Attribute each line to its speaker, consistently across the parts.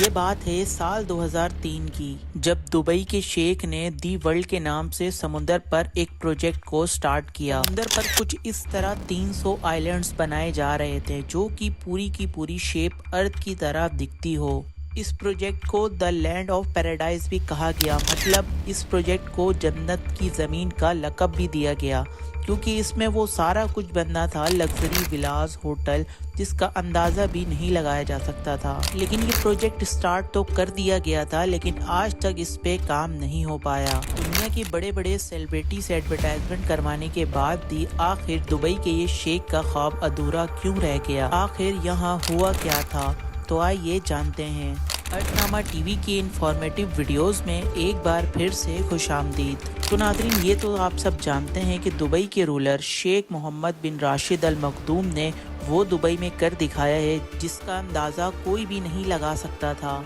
Speaker 1: یہ بات ہے سال 2003 کی، جب دبئی کے شیخ نے دی ورلڈ کے نام سے سمندر پر ایک پروجیکٹ کو سٹارٹ کیا۔ سمندر پر کچھ اس طرح 300 آئلینڈز بنائے جا رہے تھے جو کہ پوری کی پوری شیپ ارتھ کی طرح دکھتی ہو۔ اس پروجیکٹ کو دا لینڈ آف پیراڈائز بھی کہا گیا، مطلب اس پروجیکٹ کو جنت کی زمین کا لقب بھی دیا گیا، کیونکہ اس میں وہ سارا کچھ بننا تھا، لگژری ولاز، ہوٹل، جس کا اندازہ بھی نہیں لگایا جا سکتا تھا۔ لیکن یہ پروجیکٹ سٹارٹ تو کر دیا گیا تھا، لیکن آج تک اس پہ کام نہیں ہو پایا۔ دنیا کے بڑے بڑے سیلیبریٹی سے ایڈورٹائزمنٹ کروانے کے بعد بھی آخر دبئی کے یہ شیخ کا خواب ادھورا کیوں رہ گیا؟ آخر یہاں ہوا کیا تھا؟ تو آئیے جانتے ہیں۔ ارتھ نامہ ٹی وی کی انفارمیٹیو ویڈیوز میں ایک بار پھر سے خوش آمدید۔ تو ناظرین، یہ تو آپ سب جانتے ہیں کہ دبئی کے رولر شیخ محمد بن راشد ال مخدوم نے وہ دبئی میں کر دکھایا ہے جس کا اندازہ کوئی بھی نہیں لگا سکتا تھا۔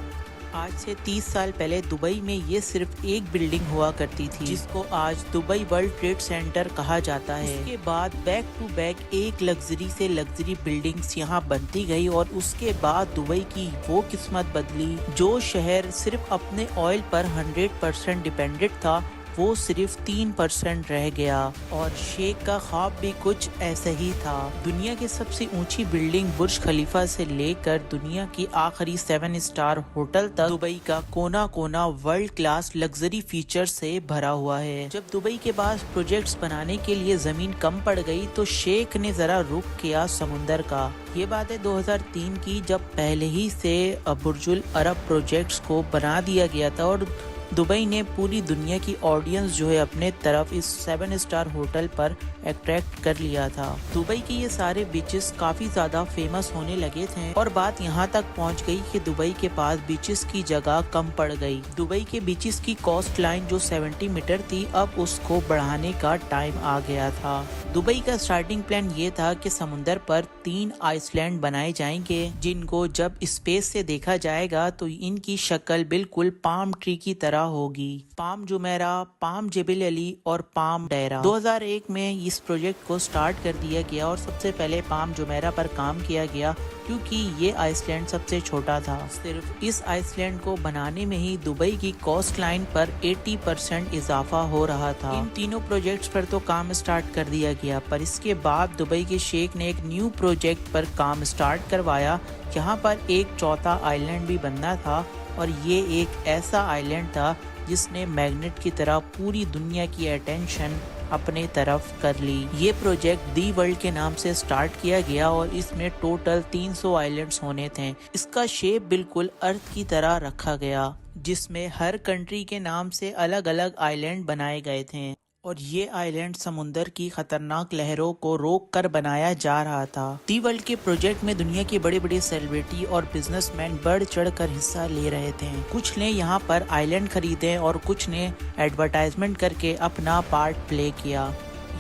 Speaker 1: آج سے 30 سال پہلے دبئی میں یہ صرف ایک بلڈنگ ہوا کرتی تھی جس کو آج دبئی ورلڈ ٹریڈ سینٹر کہا جاتا ہے۔ اس کے بعد بیک ٹو بیک ایک لگژری سے لگژری بلڈنگز یہاں بنتی گئی اور اس کے بعد دبئی کی وہ قسمت بدلی۔ جو شہر صرف اپنے آئل پر 100% ڈیپینڈنٹ تھا، وہ صرف 3% رہ گیا، اور شیخ کا خواب بھی کچھ ایسا ہی تھا۔ دنیا کی سب سے اونچی بلڈنگ برج خلیفہ سے لے کر دنیا کی آخری 7 اسٹار ہوٹل تک دبئی کا کونا کونا ورلڈ کلاس لگژری فیچر سے بھرا ہوا ہے۔ جب دبئی کے پاس پروجیکٹس بنانے کے لیے زمین کم پڑ گئی تو شیخ نے ذرا رخ کیا سمندر کا۔ یہ بات ہے 2003 کی، جب پہلے ہی سے برج العرب پروجیکٹس کو بنا دیا گیا تھا اور دبئی نے پوری دنیا کی آڈینس جو ہے اپنے طرف اس 7 اسٹار ہوٹل پر اٹریکٹ کر لیا تھا۔ دبئی کے یہ سارے بیچز کافی زیادہ فیمس ہونے لگے تھے اور بات یہاں تک پہنچ گئی کہ دبئی کے پاس بیچز کی جگہ کم پڑ گئی۔ دبئی کے بیچز کی کوسٹ لائن جو 70 میٹر تھی، اب اس کو بڑھانے کا ٹائم آ گیا تھا۔ دبئی کا سٹارٹنگ پلان یہ تھا کہ سمندر پر 3 آئس لینڈ بنائے جائیں گے جن کو جب اسپیس سے دیکھا جائے گا تو ان کی شکل بالکل پام ٹری کی طرح ہوگی، پام جمیرہ، پام جبل علی اور پام ڈیرہ۔ 2001 میں اس پروجیکٹ کو سٹارٹ کر دیا گیا اور سب سے پہلے پام جمیرہ پر کام کیا گیا کیونکہ یہ آئس لینڈ سب سے چھوٹا تھا۔ صرف اس آئس لینڈ کو بنانے میں ہی دبئی کی کوسٹ لائن پر 80% اضافہ ہو رہا تھا۔ ان تینوں پروجیکٹس پر تو کام سٹارٹ کر دیا گیا، پر اس کے بعد دبئی کے شیخ نے ایک نیو پروجیکٹ پر کام سٹارٹ کروایا، جہاں پر ایک چوتھا آئی لینڈ بھی بننا تھا، اور یہ ایک ایسا آئی لینڈ تھا جس نے میگنیٹ کی طرح پوری دنیا کی اٹینشن اپنے طرف کر لی۔ یہ پروجیکٹ دی ورلڈ کے نام سے سٹارٹ کیا گیا اور اس میں ٹوٹل 300 آئلینڈز ہونے تھے۔ اس کا شیپ بالکل ارتھ کی طرح رکھا گیا، جس میں ہر کنٹری کے نام سے الگ الگ آئلینڈ بنائے گئے تھے، اور یہ آئلینڈ سمندر کی خطرناک لہروں کو روک کر بنایا جا رہا تھا۔ دی ورلڈ کے پروجیکٹ میں دنیا کے بڑے بڑے سیلیبریٹی اور بزنس مین بڑھ چڑھ کر حصہ لے رہے تھے۔ کچھ نے یہاں پر آئلینڈ خریدے اور کچھ نے ایڈورٹائزمنٹ کر کے اپنا پارٹ پلے کیا۔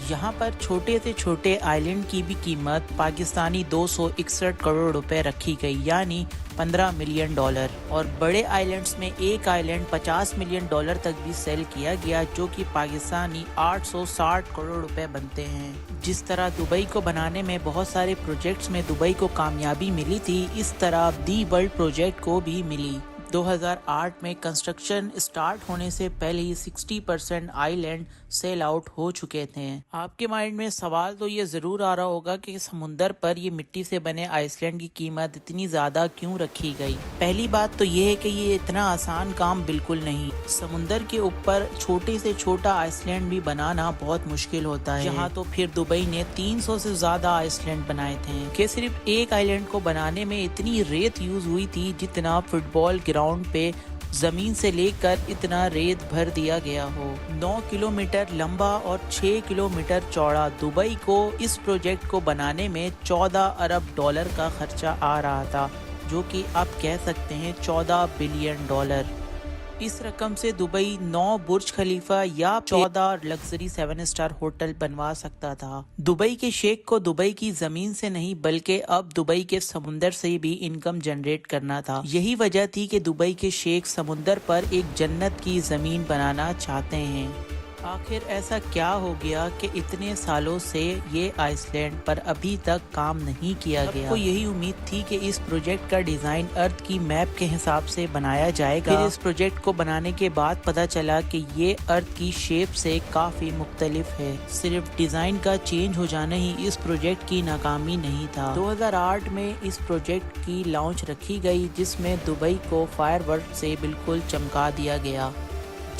Speaker 1: یہاں پر چھوٹے سے چھوٹے آئلینڈ کی بھی قیمت پاکستانی 261 کروڑ روپے رکھی گئی، یعنی $15 ملین، اور بڑے آئلینڈز میں ایک آئلینڈ $50 ملین تک بھی سیل کیا گیا، جو کہ پاکستانی 860 کروڑ روپے بنتے ہیں۔ جس طرح دبئی کو بنانے میں بہت سارے پروجیکٹس میں دبئی کو کامیابی ملی تھی، اس طرح دی ورلڈ پروجیکٹ کو بھی ملی۔ 2008 میں کنسٹرکشن سٹارٹ ہونے سے پہلے ہی 60% آئی لینڈ سیل آؤٹ ہو چکے تھے۔ آپ کے مائنڈ میں سوال تو یہ ضرور آ رہا ہوگا کہ سمندر پر یہ مٹی سے بنے آئس لینڈ کی قیمت اتنی زیادہ کیوں رکھی گئی؟ پہلی بات تو یہ ہے کہ یہ اتنا آسان کام بالکل نہیں۔ سمندر کے اوپر چھوٹے سے چھوٹا آئس لینڈ بھی بنانا بہت مشکل ہوتا ہے، یہاں تو پھر دبئی نے 300 سے زیادہ آئس لینڈ بنائے تھے کہ صرف ایک آئی لینڈ کو بنانے میں اتنی ریت یوز ہوئی تھی جتنا فٹ بال گراؤنڈ پہ زمین سے لے کر اتنا ریت بھر دیا گیا ہو۔ 9 کلومیٹر لمبا اور 6 کلومیٹر چوڑا دبئی کو اس پروجیکٹ کو بنانے میں $14 ارب کا خرچہ آ رہا تھا، جو کہ آپ کہہ سکتے ہیں $14 بلین۔ اس رقم سے دبئی 9 برج خلیفہ یا 14 لگژری 7 اسٹار ہوٹل بنوا سکتا تھا۔ دبئی کے شیخ کو دبئی کی زمین سے نہیں بلکہ اب دبئی کے سمندر سے بھی انکم جنریٹ کرنا تھا۔ یہی وجہ تھی کہ دبئی کے شیخ سمندر پر ایک جنت کی زمین بنانا چاہتے ہیں۔ آخر ایسا کیا ہو گیا کہ اتنے سالوں سے یہ آئس لینڈ پر ابھی تک کام نہیں کیا گیا؟ سب کو یہی امید تھی کہ اس پروجیکٹ کا ڈیزائن ارتھ کی میپ کے حساب سے بنایا جائے گا۔ پھر اس پروجیکٹ کو بنانے کے بعد پتہ چلا کہ یہ ارتھ کی شیپ سے کافی مختلف ہے۔ صرف ڈیزائن کا چینج ہو جانا ہی اس پروجیکٹ کی ناکامی نہیں تھا۔ 2008 میں اس پروجیکٹ کی لانچ رکھی گئی، جس میں دبئی کو فائر ورک سے بالکل چمکا دیا گیا۔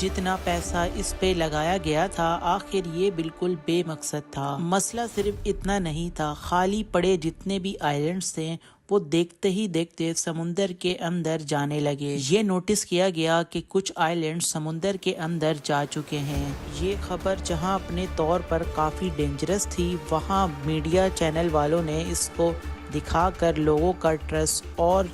Speaker 1: جتنا پیسہ اس پہ لگایا گیا تھا آخر یہ بالکل بے مقصد تھا۔ مسئلہ صرف اتنا نہیں تھا، خالی پڑے جتنے بھی آئلینڈز تھے وہ دیکھتے ہی دیکھتے سمندر کے اندر جانے لگے۔ یہ نوٹس کیا گیا کہ کچھ آئلینڈ سمندر کے اندر جا چکے ہیں۔ یہ خبر جہاں اپنے طور پر کافی ڈینجرس تھی، وہاں میڈیا چینل والوں نے اس کو دکھا کر لوگوں کا ٹرسٹ اور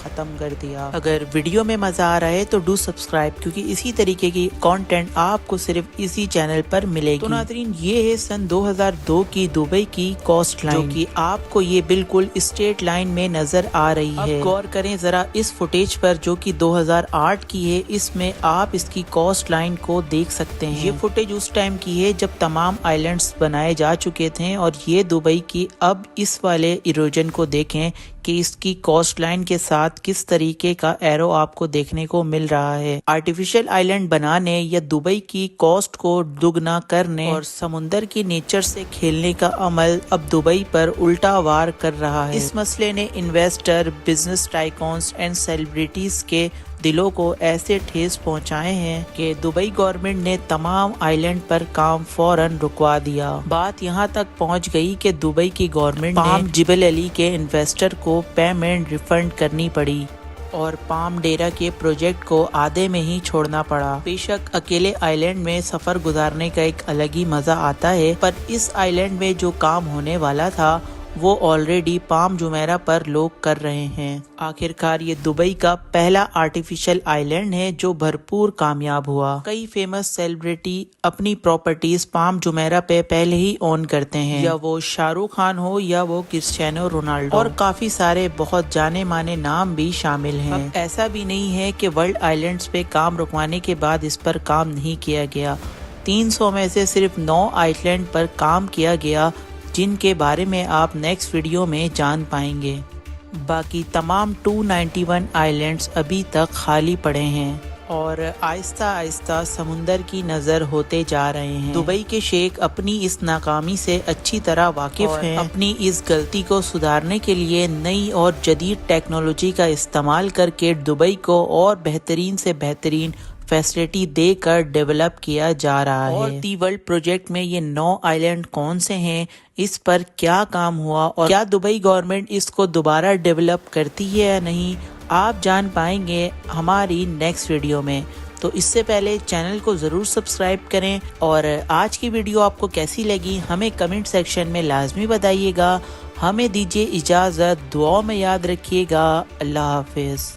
Speaker 1: ختم کر دیا۔ اگر ویڈیو میں مزہ آ رہا ہے تو ڈو سبسکرائب، کیونکہ اسی طریقے کی کانٹینٹ آپ کو صرف اسی چینل پر ملے گی۔ تو ناظرین، یہ ہے سن 2002 کی دبئی کی کوسٹ لائن، جو کہ آپ کو یہ بالکل اسٹریٹ لائن میں نظر آ رہی ہے۔ اب غور کریں ذرا اس فوٹیج پر جو کہ 2008 کی ہے، اس میں آپ اس کی کوسٹ لائن کو دیکھ سکتے ہیں۔ یہ فوٹیج اس ٹائم کی ہے جب تمام آئلینڈز بنائے جا چکے تھے، اور یہ دبئی کی اب اس والے ایروجن کو دیکھیں کہ اس کی کوسٹ لائن کے ساتھ کس طریقے کا ایرو آپ کو دیکھنے کو مل رہا ہے۔ آرٹیفیشل آئلینڈ بنانے یا دبئی کی کوسٹ کو دگنا کرنے اور سمندر کی نیچر سے کھیلنے کا عمل اب دبئی پر الٹا وار کر رہا ہے۔ اس مسئلے نے investor, business tycoons and celebrities کے دلوں کو ایسے ٹھیس پہنچائے ہیں کہ دبئی گورنمنٹ نے تمام آئلینڈ پر کام فوراً رکوا دیا۔ بات یہاں تک پہنچ گئی کہ دبئی کی گورنمنٹ پام جبل علی کے انویسٹر کو پیمنٹ ریفنڈ کرنی پڑی اور پام ڈیرا کے پروجیکٹ کو آدھے میں ہی چھوڑنا پڑا۔ بے شک اکیلے آئلینڈ میں سفر گزارنے کا ایک الگ ہی مزہ آتا ہے، پر اس آئلینڈ میں جو کام ہونے والا تھا وہ آلریڈی پام جمیرہ پر لوگ کر رہے ہیں۔ آخرکار یہ دبئی کا پہلا آرٹیفیشل آئلینڈ ہے جو بھرپور کامیاب ہوا۔ کئی فیمس سیلیبریٹی اپنی پراپرٹیز پام جمیرہ پہ پہلے ہی اون کرتے ہیں، یا وہ شاہ رخ خان ہو یا وہ کرسچیانو رونالڈو، اور کافی سارے بہت جانے مانے نام بھی شامل ہیں۔ اب ایسا بھی نہیں ہے کہ ورلڈ آئلینڈز پہ کام رکوانے کے بعد اس پر کام نہیں کیا گیا۔ 300 میں سے صرف 9 آئلینڈ پر کام کیا گیا، جن کے بارے میں آپ نیکسٹ ویڈیو میں جان پائیں گے۔ باقی تمام 291 آئلینڈز ابھی تک خالی پڑے ہیں اور آہستہ آہستہ سمندر کی نظر ہوتے جا رہے ہیں۔ دبئی کے شیخ اپنی اس ناکامی سے اچھی طرح واقف ہیں، اپنی اس غلطی کو سدھارنے کے لیے نئی اور جدید ٹیکنالوجی کا استعمال کر کے دبئی کو اور بہترین سے بہترین فیسلٹی دے کر ڈیولپ کیا جا رہا ہے۔ اور دی ورلڈ پروجیکٹ میں یہ 9 آئلینڈ کون سے ہیں، اس پر کیا کام ہوا، اور کیا دبئی گورنمنٹ اس کو دوبارہ ڈیولپ کرتی ہے یا نہیں، آپ جان پائیں گے ہماری نیکسٹ ویڈیو میں۔ تو اس سے پہلے چینل کو ضرور سبسکرائب کریں، اور آج کی ویڈیو آپ کو کیسی لگی ہمیں کمنٹ سیکشن میں لازمی بتائیے گا۔ ہمیں دیجیے اجازت، دعاؤں میں یاد رکھیے گا۔ اللہ حافظ۔